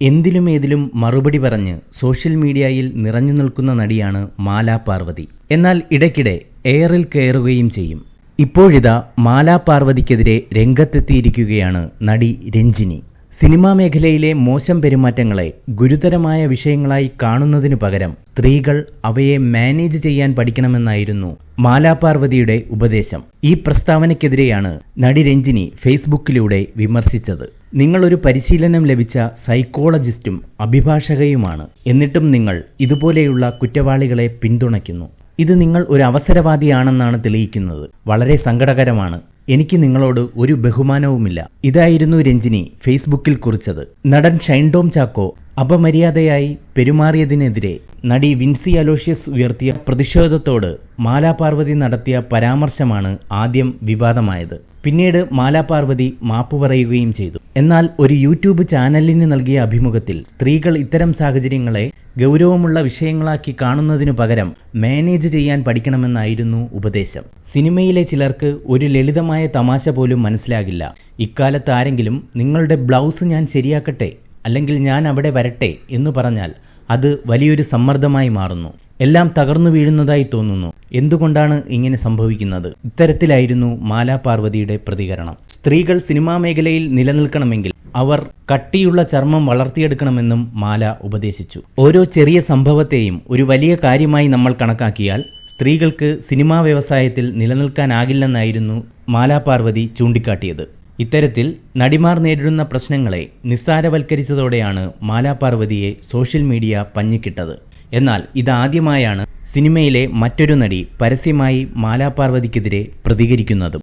എന്തിലും ഏതിലും മറുപടി പറഞ്ഞ് സോഷ്യൽ മീഡിയയിൽ നിറഞ്ഞു നിൽക്കുന്ന നടിയാണ് മാലാ പാർവതി. എന്നാൽ ഇടയ്ക്കിടെ എയറിൽ കയറുകയും ചെയ്യും. ഇപ്പോഴിതാ മാലാ പാർവതിക്കെതിരെ രംഗത്തെത്തിയിരിക്കുകയാണ് നടി രഞ്ജിനി. സിനിമാ മേഖലയിലെ മോശം പെരുമാറ്റങ്ങളെ ഗുരുതരമായ വിഷയങ്ങളായി കാണുന്നതിനു പകരം സ്ത്രീകൾ അവയെ മാനേജ് ചെയ്യാൻ പഠിക്കണമെന്നായിരുന്നു മാലാ പാർവതിയുടെ ഉപദേശം. ഈ പ്രസ്താവനയ്ക്കെതിരെയാണ് നടി രഞ്ജിനി ഫേസ്ബുക്കിലൂടെ വിമർശിച്ചത്. നിങ്ങളൊരു പരിശീലനം ലഭിച്ച സൈക്കോളജിസ്റ്റും അഭിഭാഷകയുമാണ്. എന്നിട്ടും നിങ്ങൾ ഇതുപോലെയുള്ള കുറ്റവാളികളെ പിന്തുണയ്ക്കുന്നു. ഇത് നിങ്ങൾ ഒരു അവസരവാദിയാണെന്നാണ് തെളിയിക്കുന്നത്. വളരെ സങ്കടകരമാണ്. എനിക്ക് നിങ്ങളോട് ഒരു ബഹുമാനവുമില്ല. ഇതായിരുന്നു രഞ്ജിനി ഫേസ്ബുക്കിൽ കുറിച്ചത്. നടൻ ഷൈൻ ടോം ചാക്കോ അപമര്യാദയായി പെരുമാറിയതിനെതിരെ നടി വിൻസി അലോഷ്യസ് ഉയർത്തിയ പ്രതിഷേധത്തോട് മാലാ പാർവതി നടത്തിയ പരാമർശമാണ് ആദ്യം വിവാദമായത്. പിന്നീട് മാലാ പാർവതി മാപ്പ് പറയുകയും ചെയ്തു. എന്നാൽ ഒരു യൂട്യൂബ് ചാനലിന് നൽകിയ അഭിമുഖത്തിൽ സ്ത്രീകൾ ഇത്തരം സാഹചര്യങ്ങളെ ഗൗരവമുള്ള വിഷയങ്ങളാക്കി കാണുന്നതിനു പകരം മാനേജ് ചെയ്യാൻ പഠിക്കണമെന്നായിരുന്നു ഉപദേശം. സിനിമയിലെ ചിലർക്ക് ഒരു ലളിതമായ തമാശ പോലും മനസ്സിലാകില്ല. ഇക്കാലത്ത് ആരെങ്കിലും നിങ്ങളുടെ ബ്ലൗസ് ഞാൻ ശരിയാക്കട്ടെ, അല്ലെങ്കിൽ ഞാൻ അവിടെ വരട്ടെ എന്ന് പറഞ്ഞാൽ അത് വലിയൊരു സമ്മർദ്ദമായി മാറുന്നു. എല്ലാം തകർന്നു വീഴുന്നതായി തോന്നുന്നു. എന്തുകൊണ്ടാണ് ഇങ്ങനെ സംഭവിക്കുന്നത്? ഇത്തരത്തിലായിരുന്നു മാലാ പാർവതിയുടെ പ്രതികരണം. സ്ത്രീകൾ സിനിമാ മേഖലയിൽ നിലനിൽക്കണമെങ്കിൽ അവർ കട്ടിയുള്ള ചർമ്മം വളർത്തിയെടുക്കണമെന്നും മാല ഉപദേശിച്ചു. ഓരോ ചെറിയ സംഭവത്തെയും ഒരു വലിയ കാര്യമായി നമ്മൾ കണക്കാക്കിയാൽ സ്ത്രീകൾക്ക് സിനിമാ വ്യവസായത്തിൽ നിലനിൽക്കാനാകില്ലെന്നായിരുന്നു മാലാ പാർവതി ചൂണ്ടിക്കാട്ടിയത്. ഇത്തരത്തിൽ നടിമാർ നേരിടുന്ന പ്രശ്നങ്ങളെ നിസ്സാരവൽക്കരിച്ചതോടെയാണ് മാലാ പാർവതിയെ സോഷ്യൽ മീഡിയ പഞ്ഞിക്കിട്ടത്. എന്നാൽ ഇതാദ്യമായാണ് സിനിമയിലെ മറ്റൊരു നടി പരസ്യമായി മാലാ പാർവതിക്കെതിരെ പ്രതികരിക്കുന്നതും.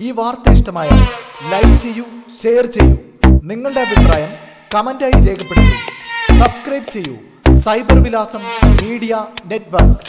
ഈ വാർത്ത ഇഷ്ടമായാൽ ലൈക്ക് ചെയ്യൂ, ഷെയർ ചെയ്യൂ. നിങ്ങളുടെ അഭിപ്രായം കമന്റായി രേഖപ്പെടുത്തൂ. സബ്സ്ക്രൈബ് ചെയ്യൂ സൈബർ വിലാസം മീഡിയ നെറ്റ്വർക്ക്.